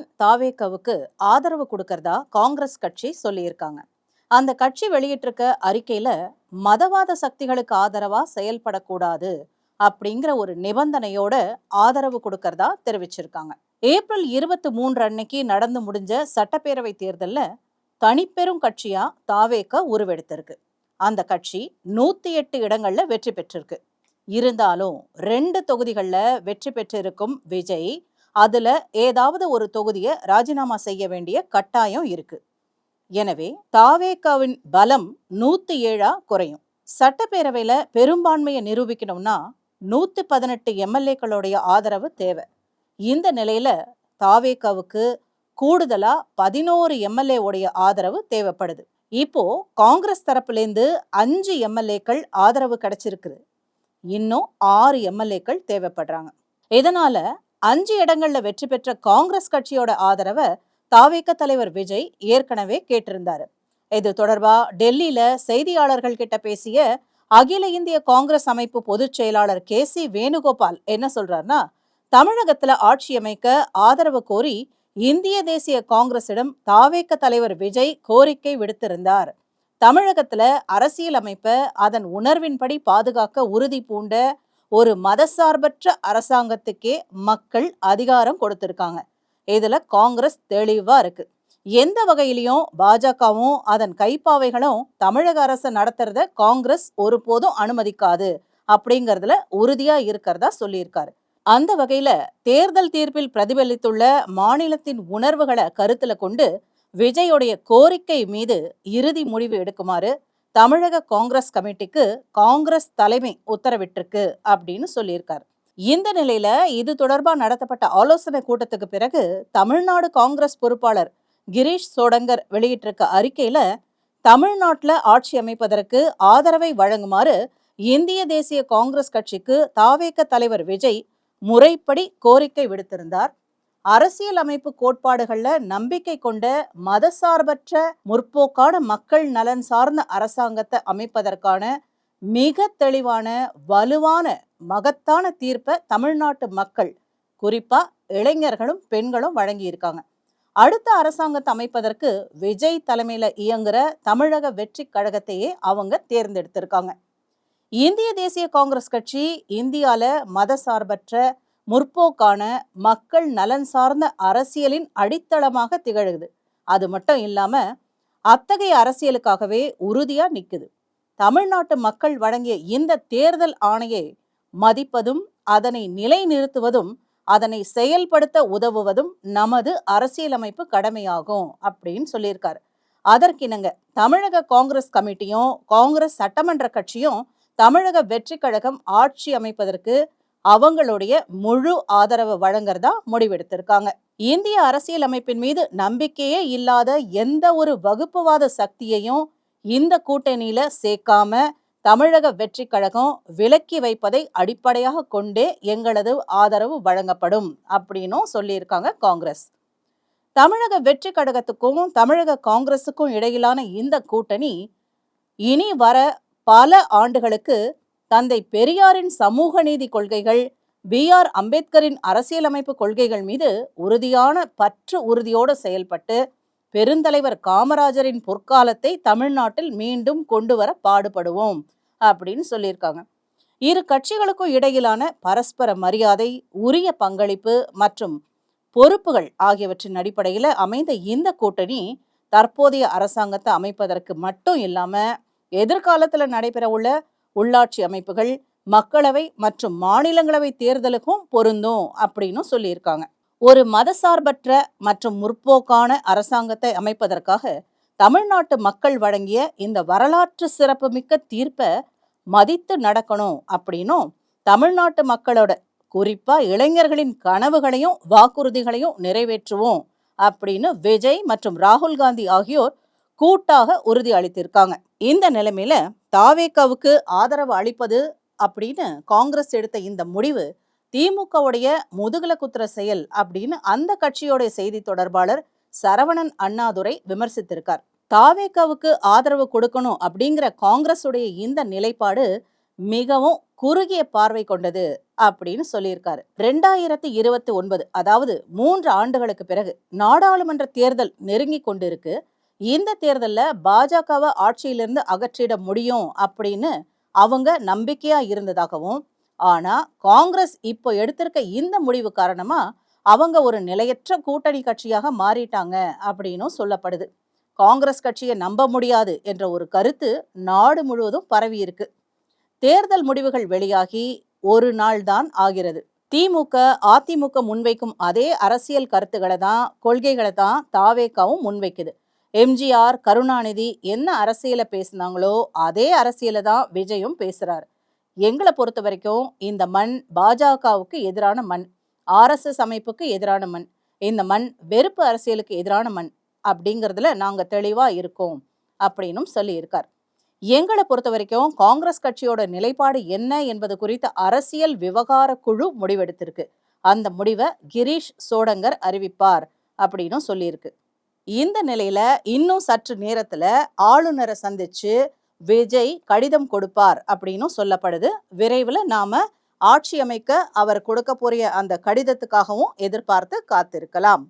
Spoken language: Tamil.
ஸ்டாலின் தாவேகவுக்கு ஆதரவு கொடுக்கறதா காங்கிரஸ் கட்சி சொல்லியிருக்காங்க. அந்த கட்சி வெளியிட்டிருக்க அறிக்கையில மதவாத சக்திகளுக்கு ஆதரவா செயல்படக்கூடாது அப்படிங்கிற ஒரு நிபந்தனையோட ஆதரவு கொடுக்கறதா தெரிவிச்சிருக்காங்க. ஏப்ரல் 23 அன்னைக்கு நடந்து முடிஞ்ச சட்டப்பேரவை தேர்தல்ல தனிப்பெரும் கட்சியா தாவேக உருவெடுத்திருக்கு. அந்த கட்சி 108 இடங்கள்ல வெற்றி பெற்றிருக்கு. இருந்தாலும் 2 தொகுதிகள்ல வெற்றி பெற்றிருக்கும் விஜய் அதுல ஏதாவது ஒரு தொகுதியை ராஜினாமா செய்ய வேண்டிய கட்டாயம் இருக்கு. எனவே தாவேகாவின் பலம் 107 குறையும். சட்டப்பேரவையில பெரும்பான்மையை நிரூபிக்கணும்னா 118 எம்எல்ஏக்களுடைய ஆதரவு தேவை. இந்த நிலையில தாவேகாவுக்கு கூடுதலா 11 எம்எல்ஏ உடைய ஆதரவு தேவைப்படுது. இப்போ காங்கிரஸ் தரப்புலேருந்து 5 எம்எல்ஏக்கள் ஆதரவு கிடைச்சிருக்கு. இன்னும் 6 எம்எல்ஏக்கள் தேவைப்படுறாங்க. இதனால 5 இடங்கள்ல வெற்றி பெற்ற காங்கிரஸ் கட்சியோட ஆதரவை தாவேக தலைவர் விஜய் ஏற்கனவே கேட்டிருந்தாரு. இது தொடர்பா டெல்லியில செய்தியாளர்கள் கிட்ட பேசிய அகில இந்திய காங்கிரஸ் அமைப்பு பொதுச் செயலாளர் KC வேணுகோபால் என்ன சொல்றாருன்னா, தமிழகத்துல ஆட்சி அமைக்க ஆதரவு கோரி இந்திய தேசிய காங்கிரசிடம் தாவேக தலைவர் விஜய் கோரிக்கை விடுத்திருந்தார். தமிழகத்துல அரசியல் அமைப்பை அதன் உணர்வின்படி பாதுகாக்க உறுதி பூண்ட ஒரு மதசார்பற்ற அரசாங்கத்துக்கே மக்கள் அதிகாரம் கொடுத்திருக்காங்க. இதுல காங்கிரஸ் தெளிவா இருக்கு. எந்த வகையிலையும் பாஜகவும் அதன் கைப்பாவைகளும் தமிழக அரசை நடத்துறத காங்கிரஸ் ஒருபோதும் அனுமதிக்காது அப்படிங்கறதுல உறுதியா இருக்கிறதா சொல்லியிருக்காரு. அந்த வகையில தேர்தல் தீர்ப்பில் பிரதிபலித்துள்ள மாநிலத்தின் உணர்வுகளை கருத்துல கொண்டு விஜயோடைய கோரிக்கை மீது இறுதி முடிவு எடுக்குமாறு தமிழக காங்கிரஸ் கமிட்டிக்கு காங்கிரஸ் தலைமை உத்தரவிட்டிருக்கு அப்படின்னு சொல்லியிருக்காரு. இந்த நிலையில இது தொடர்பா நடத்தப்பட்ட ஆலோசனை கூட்டத்துக்கு பிறகு தமிழ்நாடு காங்கிரஸ் பொறுப்பாளர் கிரீஷ் சோடங்கர் வெளியிட்டிருக்க அறிக்கையில தமிழ்நாட்டில் ஆட்சி அமைப்பதற்கு ஆதரவை வழங்குமாறு இந்திய தேசிய காங்கிரஸ் கட்சிக்கு தாவேக தலைவர் விஜய் முறைப்படி கோரிக்கை விடுத்திருந்தார். அரசியல் அமைப்பு கோட்பாடுகள்ல நம்பிக்கை கொண்ட மதசார்பற்ற முற்போக்கான மக்கள் நலன் சார்ந்த அரசாங்கத்தை அமைப்பதற்கான மிக தெளிவான வலுவான மகத்தான தீர்ப்பை தமிழ்நாட்டு மக்கள் குறிப்பா இளைஞர்களும் பெண்களும் வழங்கியிருக்காங்க. அடுத்த அரசாங்கத்தை அமைப்பதற்கு விஜய் தலைமையில இயங்குற தமிழக வெற்றி கழகத்தையே அவங்க தேர்ந்தெடுத்திருக்காங்க. இந்திய தேசிய காங்கிரஸ் கட்சி இந்தியால மதசார்பற்ற முற்போக்கான மக்கள் நலன் சார்ந்த அரசியலின் அடித்தளமாக திகழுது. அது மட்டும் இல்லாம அத்தகைய அரசியலுக்காகவே உறுதியா நிக்குது. தமிழ்நாட்டு மக்கள் வழங்கிய இந்த தேர்தல் ஆணையை மதிப்பதும் அதனை நிலைநிறுத்துவதும் அதனை செயல்படுத்த உதவுவதும் நமது அரசியலமைப்பு கடமையாகும் அப்படின்னு சொல்லியிருக்காரு. அதற்கிணங்க தமிழக காங்கிரஸ் கமிட்டியும் காங்கிரஸ் சட்டமன்ற கட்சியும் தமிழக வெற்றி கழகம் ஆட்சி அமைப்பதற்கு அவங்களுடைய முழு ஆதரவு வழங்குறதா முடிவெடுத்திருக்காங்க. இந்திய அரசியல் அமைப்பின் மீது நம்பிக்கையே இல்லாத எந்த ஒரு வகுப்புவாத சக்தியையும் இந்த கூட்டணியில சேர்க்காம தமிழக வெற்றி கழகம் விலக்கி வைப்பதை அடிப்படையாக கொண்டே எங்களது ஆதரவு வழங்கப்படும் அப்படின்னும் சொல்லியிருக்காங்க காங்கிரஸ். தமிழக வெற்றி கழகத்துக்கும் தமிழக காங்கிரஸுக்கும் இடையிலான இந்த கூட்டணி இனி வர பல ஆண்டுகளுக்கு தந்தை பெரியாரின் சமூக நீதி கொள்கைகள், BR அம்பேத்கரின் அரசியலமைப்பு கொள்கைகள் மீது உறுதியான பற்று உறுதியோடு செயல்பட்டு பெருந்தலைவர் காமராஜரின் பொற்காலத்தை தமிழ்நாட்டில் மீண்டும் கொண்டு வர பாடுபடுவோம் அப்படின்னு சொல்லியிருக்காங்க. இரு கட்சிகளுக்கும் இடையிலான பரஸ்பர மரியாதை, உரிய பங்களிப்பு மற்றும் பொறுப்புகள் ஆகியவற்றின் அடிப்படையில் அமைந்த இந்த கூட்டணி தற்போதைய அரசாங்கத்தை அமைப்பதற்கு மட்டும் இல்லாம எதிர்காலத்தில் நடைபெற உள்ள உள்ளாட்சி அமைப்புகள், மக்களவை மற்றும் மாநிலங்களவை தேர்தலுக்கும் பொருந்தும் அப்படின்னு சொல்லியிருக்காங்க. ஒரு மதசார்பற்ற மற்றும் முற்போக்கான அரசாங்கத்தை அமைப்பதற்காக தமிழ்நாட்டு மக்கள் வழங்கிய இந்த வரலாற்று சிறப்புமிக்க தீர்ப்பை மதித்து நடக்கணும் அப்படின்னும் தமிழ்நாட்டு மக்களோட குறிப்பா இளைஞர்களின் கனவுகளையும் வாக்குறுதிகளையும் நிறைவேற்றுவோம் அப்படின்னு விஜய் மற்றும் ராகுல் காந்தி ஆகியோர் கூட்டாக உறுதி அளித்திருக்காங்க. இந்த நிலைமையில தாவேகாவுக்கு ஆதரவு அளிப்பது அப்படின்னு காங்கிரஸ் எடுத்த இந்த முடிவு திமுகவுடைய முதுகுல குத்துற செயல் அப்படின்னு அந்த கட்சியோடைய செய்தி தொடர்பாளர் சரவணன் அண்ணாதுரை விமர்சித்திருக்கார். தாவேகாவுக்கு ஆதரவு கொடுக்கணும் அப்படிங்கிற காங்கிரஸ் உடைய இந்த நிலைப்பாடு மிகவும் குறுகிய பார்வை கொண்டது அப்படின்னு சொல்லியிருக்காரு. 2029, அதாவது 3 ஆண்டுகளுக்கு பிறகு நாடாளுமன்ற தேர்தல் நெருங்கி கொண்டிருக்கு. இந்த தேர்தல்ல பாஜகவை ஆட்சியிலிருந்து அகற்றிட முடியும் அப்படின்னு அவங்க நம்பிக்கையா இருந்ததாகவும், ஆனா காங்கிரஸ் இப்போ எடுத்திருக்க இந்த முடிவு காரணமா அவங்க ஒரு நிலையற்ற கூட்டணி கட்சியாக மாறிட்டாங்க அப்படின்னும் சொல்லப்படுது. காங்கிரஸ் கட்சியை நம்ப முடியாது என்ற ஒரு கருத்து நாடு முழுவதும் பரவி இருக்கு. தேர்தல் முடிவுகள் வெளியாகி ஒரு நாள் தான் ஆகிறது. திமுக, அதிமுக முன்வைக்கும் அதே அரசியல் கருத்துக்களை தான், கொள்கைகளை தான் தாவேகாவும் முன்வைக்குது. எம்ஜிஆர், கருணாநிதி என்ன அரசியலை பேசினாங்களோ அதே அரசியலை தான் விஜயும் பேசுறாரு. எங்களை பொறுத்த வரைக்கும் இந்த மண் பாஜகவுக்கு எதிரான மண், ஆர்எஸ்எஸ் அமைப்புக்கு எதிரான மண், இந்த மண் வெறுப்பு அரசியலுக்கு எதிரான மண் அப்படிங்கிறதுல நாங்க தெளிவா இருக்கோம் அப்படின்னும் சொல்லியிருக்கார். எங்களை பொறுத்த வரைக்கும் காங்கிரஸ் கட்சியோட நிலைப்பாடு என்ன என்பது குறித்த அரசியல் விவகார குழு முடிவெடுத்திருக்கு. அந்த முடிவை கிரீஷ் சோடங்கர் அறிவிப்பார் அப்படின்னு சொல்லியிருக்கு. இந்த நிலையில இன்னும் சற்று நேரத்துல ஆளுநரை சந்திச்சு விஜய் கடிதம் கொடுப்பார் அப்படின்னு சொல்லப்படுது. விரைவில் நாம ஆட்சி அமைக்க அவர் கொடுக்க போறிய அந்த கடிதத்துக்காகவும் எதிர்பார்த்து காத்திருக்கலாம்.